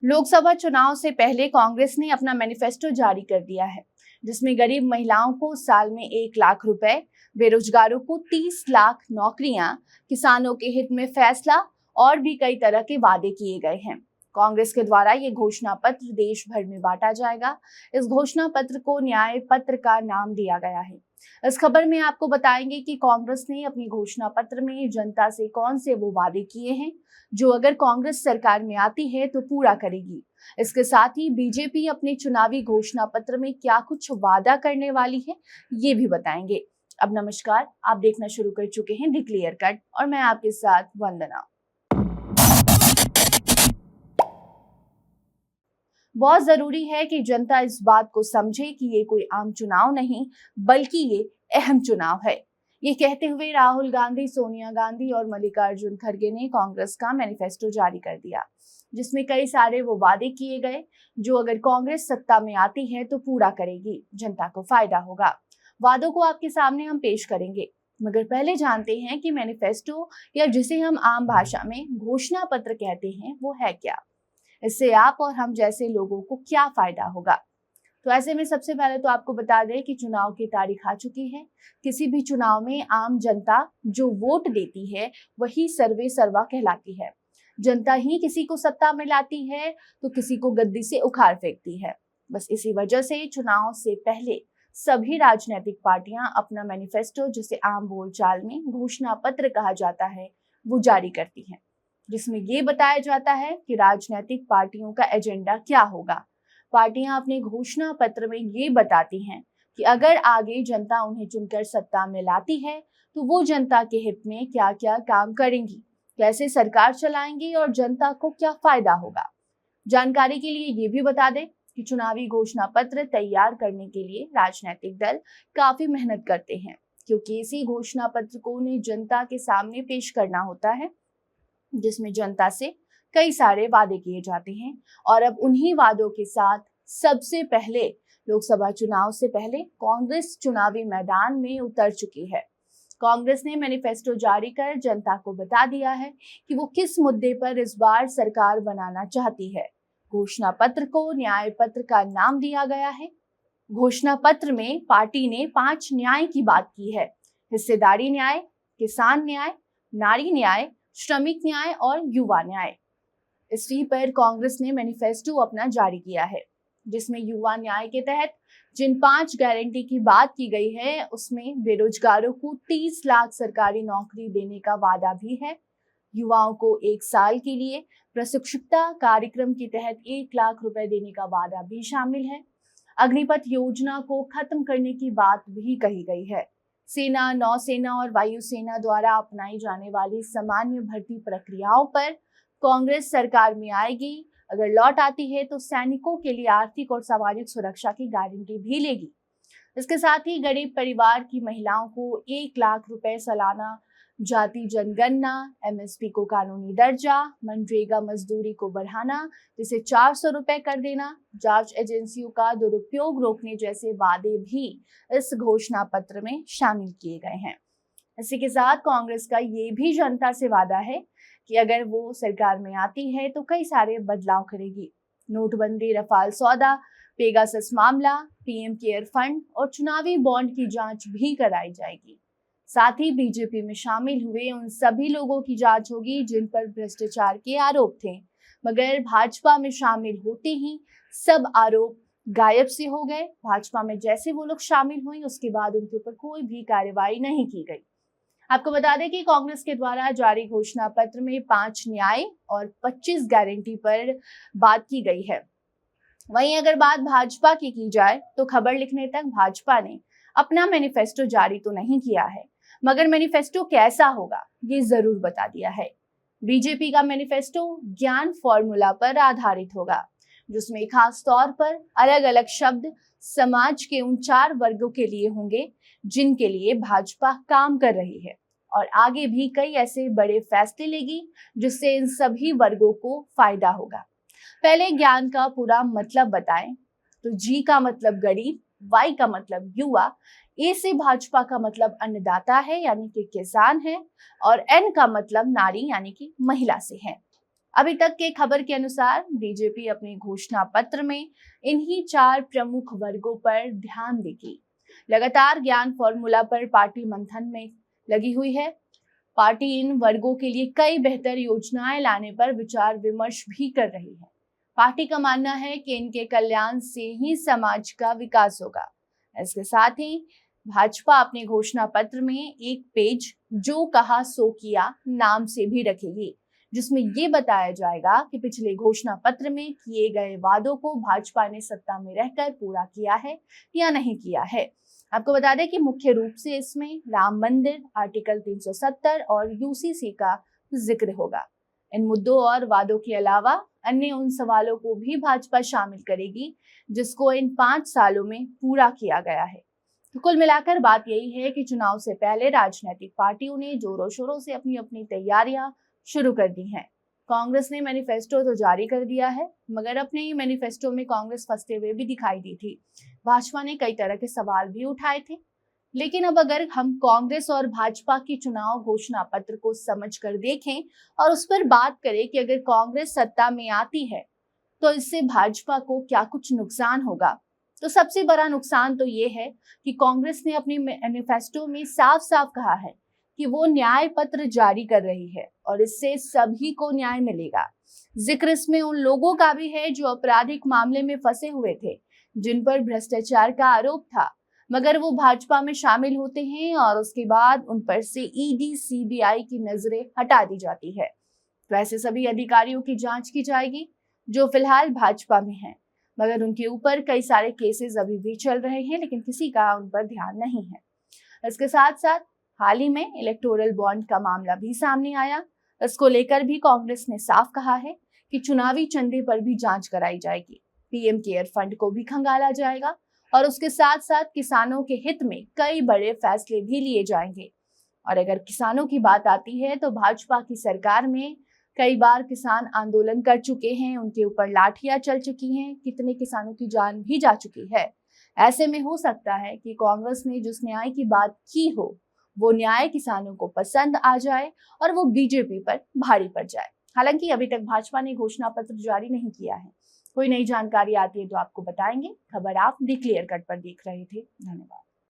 लोकसभा चुनाव से पहले कांग्रेस ने अपना मैनिफेस्टो जारी कर दिया है, जिसमें गरीब महिलाओं को साल में 1 लाख रुपए, बेरोजगारों को 30 लाख नौकरियां, किसानों के हित में फैसला और भी कई तरह के वादे किए गए हैं। कांग्रेस के द्वारा ये घोषणा पत्र देश भर में बांटा जाएगा। इस घोषणा पत्र को न्याय पत्र का नाम दिया गया है। इस खबर में आपको बताएंगे कि कांग्रेस ने अपनी घोषणा पत्र में जनता से कौन से वो वादे किए हैं जो अगर कांग्रेस सरकार में आती है तो पूरा करेगी। इसके साथ ही बीजेपी अपने चुनावी घोषणा पत्र में क्या कुछ वादा करने वाली है, ये भी बताएंगे। अब नमस्कार, आप देखना शुरू कर चुके हैं द क्लियर कट और मैं आपके साथ वंदना। बहुत जरूरी है कि जनता इस बात को समझे कि ये कोई आम चुनाव नहीं बल्कि ये अहम चुनाव है। ये कहते हुए राहुल गांधी, सोनिया गांधी और मल्लिकार्जुन खड़गे ने कांग्रेस का मैनिफेस्टो जारी कर दिया, जिसमें कई सारे वो वादे किए गए जो अगर कांग्रेस सत्ता में आती है तो पूरा करेगी, जनता को फायदा होगा। वादों को आपके सामने हम पेश करेंगे, मगर पहले जानते हैं कि मैनिफेस्टो या जिसे हम आम भाषा में घोषणा पत्र कहते हैं वो है क्या। इससे आप और हम जैसे लोगों को क्या फायदा होगा। तो ऐसे में सबसे पहले तो आपको बता दें कि चुनाव की तारीख आ चुकी है। किसी भी चुनाव में आम जनता जो वोट देती है वही सर्वे सर्वा कहलाती है। जनता ही किसी को सत्ता में लाती है तो किसी को गद्दी से उखाड़ फेंकती है। बस इसी वजह से चुनाव से पहले सभी राजनीतिक पार्टियां अपना मैनिफेस्टो, जिसे आम बोलचाल में घोषणा पत्र कहा जाता है, वो जारी करती हैं, जिसमें ये बताया जाता है कि राजनीतिक पार्टियों का एजेंडा क्या होगा। पार्टियां अपने घोषणा पत्र में ये बताती हैं कि अगर आगे जनता उन्हें चुनकर सत्ता में लाती है तो वो जनता के हित में क्या क्या काम करेंगी, कैसे सरकार चलाएंगी और जनता को क्या फायदा होगा। जानकारी के लिए ये भी बता दें कि चुनावी घोषणा पत्र तैयार करने के लिए राजनीतिक दल काफी मेहनत करते हैं, क्योंकि इसी घोषणा पत्र को उन्हें जनता के सामने पेश करना होता है, जिसमें जनता से कई सारे वादे किए जाते हैं। और अब उन्हीं वादों के साथ सबसे पहले लोकसभा चुनाव से पहले कांग्रेस चुनावी मैदान में उतर चुकी है। कांग्रेस ने मैनिफेस्टो जारी कर जनता को बता दिया है कि वो किस मुद्दे पर इस बार सरकार बनाना चाहती है। घोषणा पत्र को न्याय पत्र का नाम दिया गया है। घोषणा पत्र में पार्टी ने 5 न्याय की बात की है: हिस्सेदारी न्याय, किसान न्याय, नारी न्याय, श्रमिक न्याय और युवा न्याय। इसी पर कांग्रेस ने मैनिफेस्टो अपना जारी किया है, जिसमें युवा न्याय के तहत जिन 5 गारंटी की बात की गई है उसमें बेरोजगारों को 30 लाख सरकारी नौकरी देने का वादा भी है। युवाओं को 1 साल के लिए प्रशिक्षुता कार्यक्रम के तहत 1 लाख रुपए देने का वादा भी शामिल है। अग्निपथ योजना को खत्म करने की बात भी कही गई है। सेना, नौसेना और वायुसेना द्वारा अपनाई जाने वाली सामान्य भर्ती प्रक्रियाओं पर कांग्रेस सरकार में आएगी। अगर लौट आती है तो सैनिकों के लिए आर्थिक और सामाजिक सुरक्षा की गारंटी भी लेगी। इसके साथ ही गरीब परिवार की महिलाओं को 1 लाख रुपए सालाना, जाति जनगणना, एमएसपी को कानूनी दर्जा, मनरेगा मजदूरी को बढ़ाना, जिसे 400 रुपए कर देना, जांच एजेंसियों का दुरुपयोग रोकने जैसे वादे भी इस घोषणा पत्र में शामिल किए गए हैं। इसी के साथ कांग्रेस का ये भी जनता से वादा है कि अगर वो सरकार में आती है तो कई सारे बदलाव करेगी। नोटबंदी, रफाल सौदा, पेगासस मामला, पीएम केयर फंड और चुनावी बॉन्ड की जांच भी कराई जाएगी। साथ ही बीजेपी में शामिल हुए उन सभी लोगों की जांच होगी जिन पर भ्रष्टाचार के आरोप थे, मगर भाजपा में शामिल होते ही सब आरोप गायब से हो गए। भाजपा में जैसे वो लोग शामिल हुए उसके बाद उनके ऊपर कोई भी कार्रवाई नहीं की गई। आपको बता दें कि कांग्रेस के द्वारा जारी घोषणा पत्र में 5 न्याय और 25 गारंटी पर बात की गई है। वहीं अगर बात भाजपा की जाए तो खबर लिखने तक भाजपा ने अपना मैनिफेस्टो जारी तो नहीं किया है, मगर मैनिफेस्टो कैसा होगा ये जरूर बता दिया है। बीजेपी का मैनिफेस्टो ज्ञान फॉर्मूला पर आधारित होगा, जिसमें खास तौर पर अलग अलग शब्द समाज के उन 4 वर्गों के लिए होंगे जिनके लिए भाजपा काम कर रही है, और आगे भी कई ऐसे बड़े फैसले लेगी जिससे इन सभी वर्गों को फायदा होगा। पहले ज्ञान का पूरा मतलब बताएं तो जी का मतलब गरीब, वाई का मतलब युवा, ए से भाजपा का मतलब अन्नदाता है यानी कि किसान है, और एन का मतलब नारी यानी कि महिला से है। अभी तक के खबर के अनुसार बीजेपी अपने घोषणा पत्र में इन्हीं 4 प्रमुख वर्गों पर ध्यान देगी। लगातार ज्ञान फॉर्मूला पर पार्टी मंथन में लगी हुई है। पार्टी इन वर्गों के लिए कई बेहतर योजनाएं लाने पर विचार विमर्श भी कर रही है। पार्टी का मानना है कि इनके कल्याण से ही समाज का विकास होगा। इसके साथ ही भाजपा अपने घोषणा पत्र में एक पेज जो कहा सो किया नाम से भी रखेगी, जिसमें ये बताया जाएगा कि पिछले घोषणा पत्र में किए गए वादों को भाजपा ने सत्ता में रहकर पूरा किया है या नहीं किया है। आपको बता दें कि मुख्य रूप से इसमें राम मंदिर, आर्टिकल 370 और यूसीसी का जिक्र होगा। इन मुद्दों और वादों के अलावा अन्य उन सवालों को भी भाजपा शामिल करेगी जिसको इन 5 सालों में पूरा किया गया है। तो कुल मिलाकर बात यही है कि चुनाव से पहले राजनीतिक पार्टियों ने जोरों शोरों से अपनी अपनी तैयारियां शुरू कर दी हैं। कांग्रेस ने मैनिफेस्टो तो जारी कर दिया है, मगर अपने ही मैनिफेस्टो में कांग्रेस फंसते हुए भी दिखाई दी थी। भाजपा ने कई तरह के सवाल भी उठाए थे। लेकिन अब अगर हम कांग्रेस और भाजपा की चुनाव घोषणा पत्र को समझकर देखें और उस पर बात करें कि अगर कांग्रेस सत्ता में आती है तो इससे भाजपा को क्या कुछ नुकसान होगा, तो सबसे बड़ा नुकसान तो ये है कि कांग्रेस ने अपने मैनिफेस्टो में साफ साफ कहा है कि वो न्याय पत्र जारी कर रही है और इससे सभी को न्याय मिलेगा। जिक्र इसमें उन लोगों का भी है जो आपराधिक मामले में फंसे हुए थे, जिन पर भ्रष्टाचार का आरोप था, मगर वो भाजपा में शामिल होते हैं और उसके बाद उन पर से ईडी, सीबीआई की नजरें हटा दी जाती है। वैसे सभी अधिकारियों की जांच की जाएगी जो फिलहाल भाजपा में हैं, मगर उनके ऊपर कई सारे केसेस अभी भी चल रहे हैं, लेकिन किसी का उन पर ध्यान नहीं है। इसके साथ साथ हाल ही में इलेक्टोरल बॉन्ड का मामला भी सामने आया। इसको लेकर भी कांग्रेस ने साफ कहा है कि चुनावी चंदे पर भी जांच कराई जाएगी, पीएम केयर फंड को भी खंगाला जाएगा और उसके साथ साथ किसानों के हित में कई बड़े फैसले भी लिए जाएंगे। और अगर किसानों की बात आती है तो भाजपा की सरकार में कई बार किसान आंदोलन कर चुके हैं, उनके ऊपर लाठियां चल चुकी हैं, कितने किसानों की जान भी जा चुकी है। ऐसे में हो सकता है कि कांग्रेस ने जिस न्याय की बात की हो वो न्याय किसानों को पसंद आ जाए और वो बीजेपी पर भारी पड़ जाए। हालांकि अभी तक भाजपा ने घोषणा पत्र जारी नहीं किया है। कोई नई जानकारी आती है तो आपको बताएंगे। खबर आप दी क्लियर कट पर देख रहे थे। धन्यवाद।